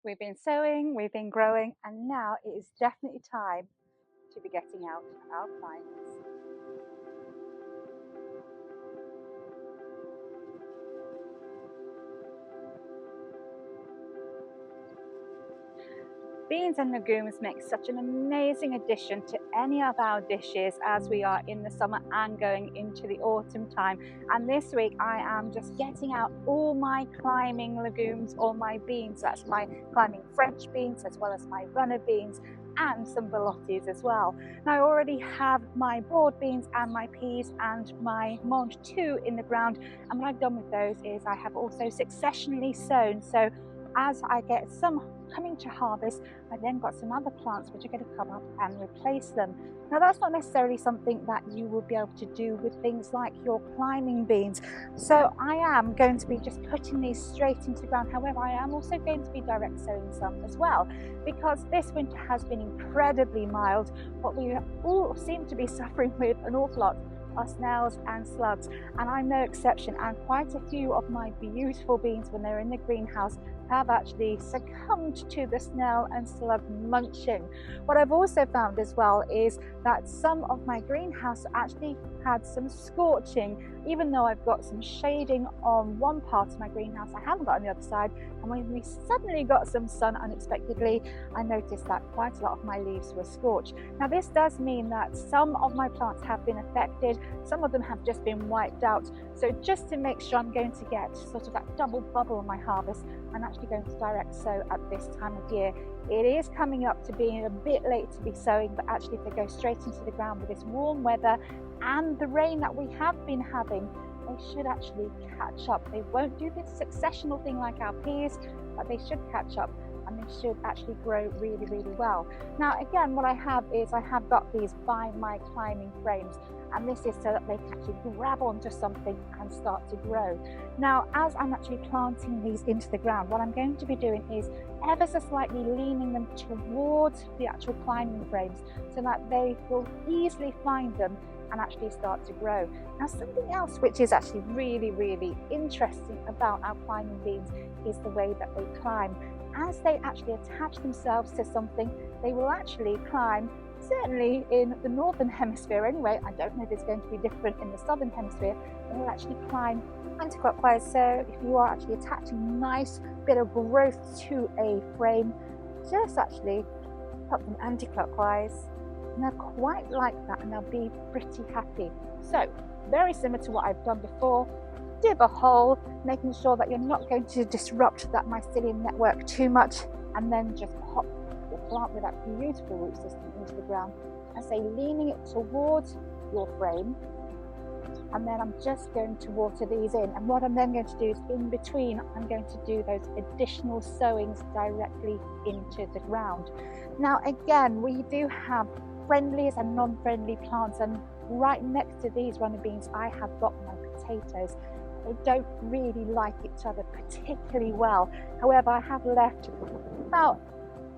We've been sowing, we've been growing, and now it is definitely time to be getting out our climbers. Beans and legumes make such an amazing addition to any of our dishes as we are in the summer and going into the autumn time. And this week I am just getting out all my climbing legumes, all my beans. That's my climbing French beans as well as my runner beans and some veloutés as well. Now I already have my broad beans and my peas and my mange tout in the ground, and what I've done with those is I have also successionally sown. So as I get some coming to harvest, I then got some other plants which are going to come up and replace them. Now that's not necessarily something that you will be able to do with things like your climbing beans. So I am going to be just putting these straight into the ground. However, I am also going to be direct sowing some as well, because this winter has been incredibly mild. What we all seem to be suffering with an awful lot are snails and slugs, and I'm no exception, and quite a few of my beautiful beans when they're in the greenhouse have actually succumbed to the snail and slug munching. What I've also found as well is that some of my greenhouse actually had some scorching. Even though I've got some shading on one part of my greenhouse, I haven't got on the other side, and when we suddenly got some sun unexpectedly, I noticed that quite a lot of my leaves were scorched. Now this does mean that some of my plants have been affected, some of them have just been wiped out. So just to make sure I'm going to get sort of that double bubble on my harvest, I'm actually going to direct sow at this time of year. It is coming up to being a bit late to be sowing, but actually if they go straight into the ground with this warm weather and the rain that we have been having, they should actually catch up. They won't do this successional thing like our peas, but they should catch up and they should actually grow really, really well. Now again, what I have is I have got these by my climbing frames, and this is so that they can actually grab onto something and start to grow. Now as I'm actually planting these into the ground, what I'm going to be doing is ever so slightly leaning them towards the actual climbing frames so that they will easily find them and actually start to grow. Now something else which is actually really, really interesting about our climbing beans is the way that they climb. As they actually attach themselves to something, they will actually climb. Certainly in the northern hemisphere anyway, I don't know if it's going to be different in the southern hemisphere, they will actually climb anti-clockwise. So if you are actually attaching a nice bit of growth to a frame, just actually put them anti-clockwise, and they're quite like that and they'll be pretty happy. So very similar to what I've done before, dig a hole, making sure that you're not going to disrupt that mycelium network too much, and then just pop your plant with that beautiful root system into the ground. I say leaning it towards your frame, and then I'm just going to water these in. And what I'm then going to do is in between, I'm going to do those additional sowings directly into the ground. Now again, we do have friendlies and non-friendly plants, and right next to these runner beans I have got my potatoes. They don't really like each other particularly well. However, I have left about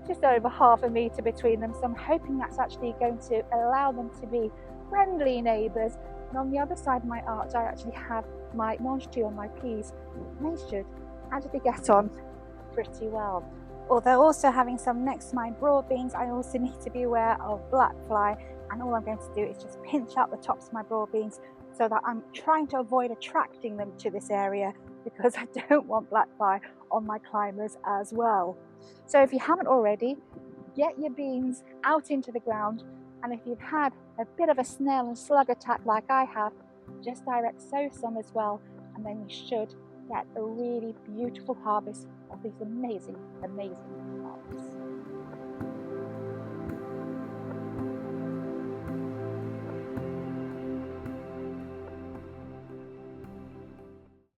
just over half a metre between them, so I'm hoping that's actually going to allow them to be friendly neighbours. And on the other side of my arch, I actually have my mange tout and my peas. They should actually get on pretty well. Although also having some next to my broad beans, I also need to be aware of black fly, and all I'm going to do is just pinch out the tops of my broad beans so that I'm trying to avoid attracting them to this area, because I don't want black fly on my climbers as well. So if you haven't already, get your beans out into the ground, and if you've had a bit of a snail and slug attack like I have, just direct sow some as well, and then you should get a really beautiful harvest of these amazing, amazing plants.